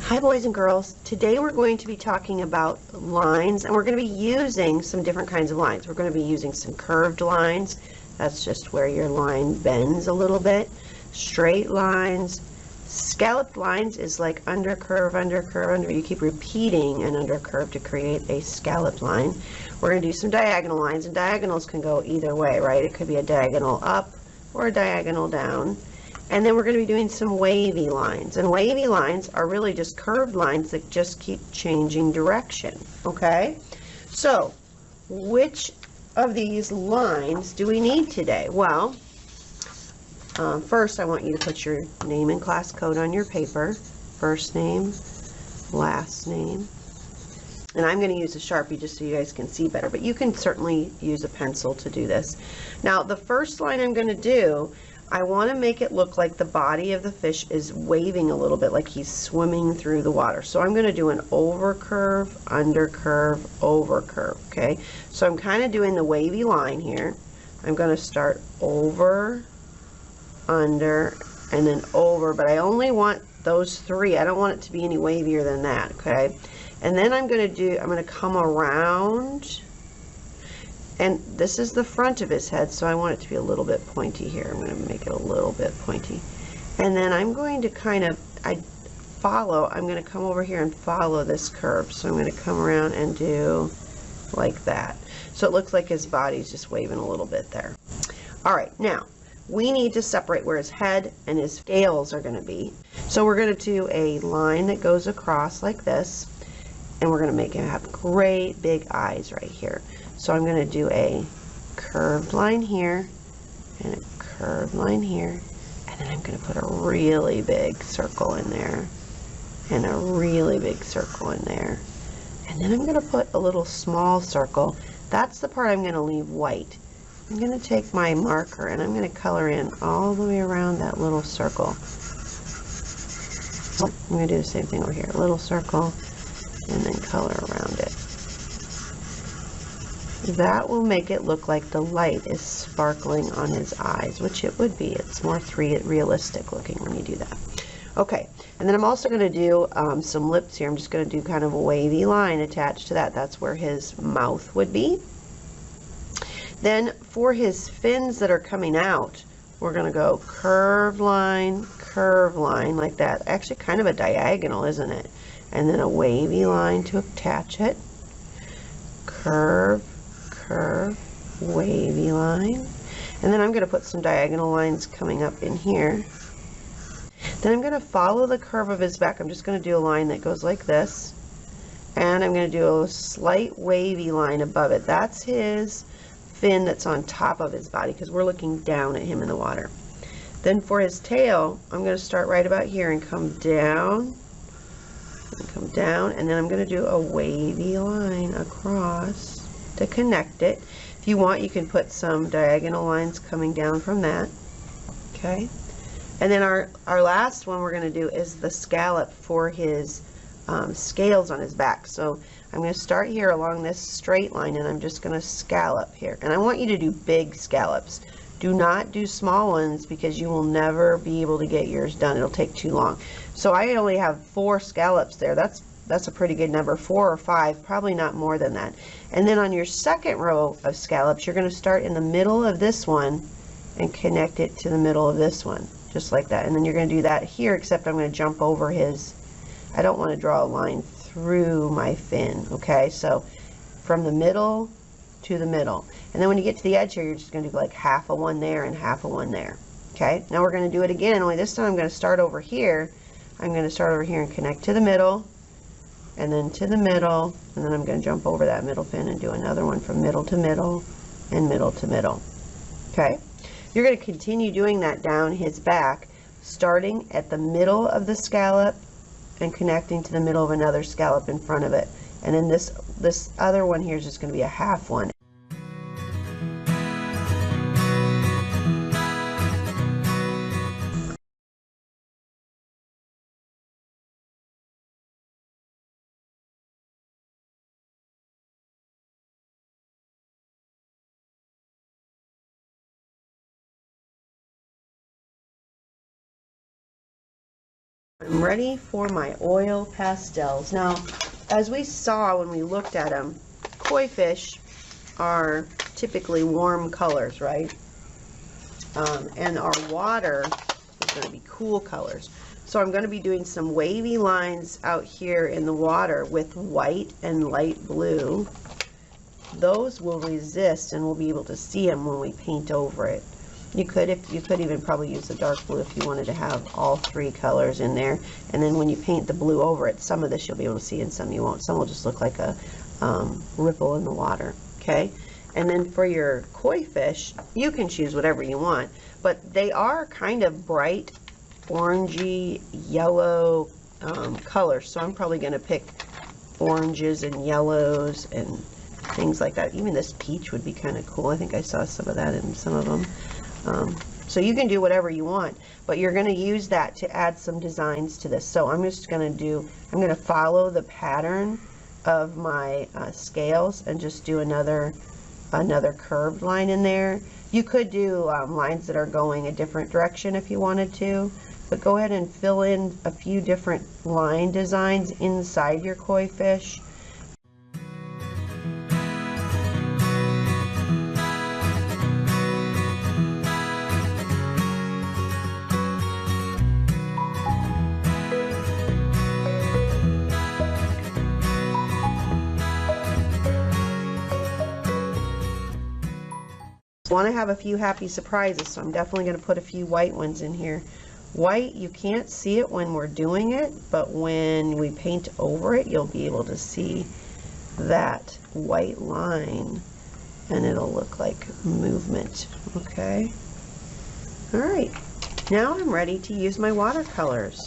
Hi boys and girls, today we're going to be talking about lines, and we're going to be using some different kinds of lines. We're going to be using some curved lines, that's just where your line bends a little bit, straight lines, scalloped lines is like under curve, under curve, under, you keep repeating an under curve to create a scalloped line. We're going to do some diagonal lines, and diagonals can go either way, right? It could be a diagonal up or a diagonal down. And then we're going to be doing some wavy lines. And wavy lines are really just curved lines that just keep changing direction, okay? So, which of these lines do we need today? Well, first I want you to put your name and class code on your paper. First name, last name. And I'm going to use a Sharpie just so you guys can see better, but you can certainly use a pencil to do this. Now, the first line I'm going to do, I want to make it look like the body of the fish is waving a little bit, like he's swimming through the water. So I'm going to do an over curve, under curve, over curve, okay? So I'm kind of doing the wavy line here. I'm going to start over, under, and then over, but I only want those three. I don't want it to be any wavier than that, okay? And then I'm going to come around. And this is the front of his head, so I want it to be a little bit pointy here. I'm going to make it a little bit pointy. And then I'm going to I'm going to come over here and follow this curve. So I'm going to come around and do like that. So it looks like his body's just waving a little bit there. All right, now we need to separate where his head and his scales are going to be. So we're going to do a line that goes across like this, and we're going to make him have great big eyes right here. So I'm going to do a curved line here and a curved line here, and then I'm going to put a really big circle in there and a really big circle in there, and then I'm going to put a little small circle. That's the part I'm going to leave white. I'm going to take my marker and I'm going to color in all the way around that little circle. So I'm going to do the same thing over here, a little circle and then color around it. That will make it look like the light is sparkling on his eyes, which it would be. It's more realistic looking when you do that. Okay, and then I'm also going to do some lips here. I'm just going to do kind of a wavy line attached to that. That's where his mouth would be. Then for his fins that are coming out, we're going to go curved line, like that. Actually kind of a diagonal, isn't it? And then a wavy line to attach it. Curve, curve, wavy line. And then I'm going to put some diagonal lines coming up in here. Then I'm going to follow the curve of his back. I'm just going to do a line that goes like this. And I'm going to do a slight wavy line above it. That's his fin that's on top of his body, because we're looking down at him in the water. Then for his tail, I'm going to start right about here and come down, and then I'm going to do a wavy line across to connect it. If you want, you can put some diagonal lines coming down from that. Okay, and then our last one we're going to do is the scallop for his scales on his back. So I'm going to start here along this straight line, and I'm just going to scallop here. And I want you to do big scallops. Do not do small ones, because you will never be able to get yours done. It'll take too long. So I only have 4 scallops there. That's a pretty good number, 4 or 5, probably not more than that. And then on your second row of scallops, you're going to start in the middle of this one and connect it to the middle of this one, just like that. And then you're going to do that here, except I'm going to jump over his, I don't want to draw a line through my fin, okay? So from the middle to the middle. And then when you get to the edge here, you're just going to do like half a one there and half a one there. Okay, now we're going to do it again, only this time I'm going to start over here. I'm going to start over here and connect to the middle, and then to the middle, and then I'm going to jump over that middle fin and do another one from middle to middle and middle to middle. Okay, you're going to continue doing that down his back, starting at the middle of the scallop and connecting to the middle of another scallop in front of it. And then this other one here is just going to be a half one. I'm ready for my oil pastels. Now, as we saw when we looked at them, koi fish are typically warm colors, right? And our water is going to be cool colors. So I'm going to be doing some wavy lines out here in the water with white and light blue. Those will resist and we'll be able to see them when we paint over it. You could even probably use the dark blue if you wanted to have all three colors in there. And then when you paint the blue over it, some of this you'll be able to see and some you won't. Some will just look like a ripple in the water. Okay? And then for your koi fish, you can choose whatever you want. But they are kind of bright, orangey, yellow colors. So I'm probably going to pick oranges and yellows and things like that. Even this peach would be kind of cool. I think I saw some of that in some of them. So you can do whatever you want, but you're going to use that to add some designs to this. So I'm just going to follow the pattern of my scales and just do another curved line in there. You could do lines that are going a different direction if you wanted to, but go ahead and fill in a few different line designs inside your koi fish. Want to have a few happy surprises, so I'm definitely going to put a few white ones in here. White, you can't see it when we're doing it, but when we paint over it, you'll be able to see that white line, and it'll look like movement. Okay. All right. Now I'm ready to use my watercolors.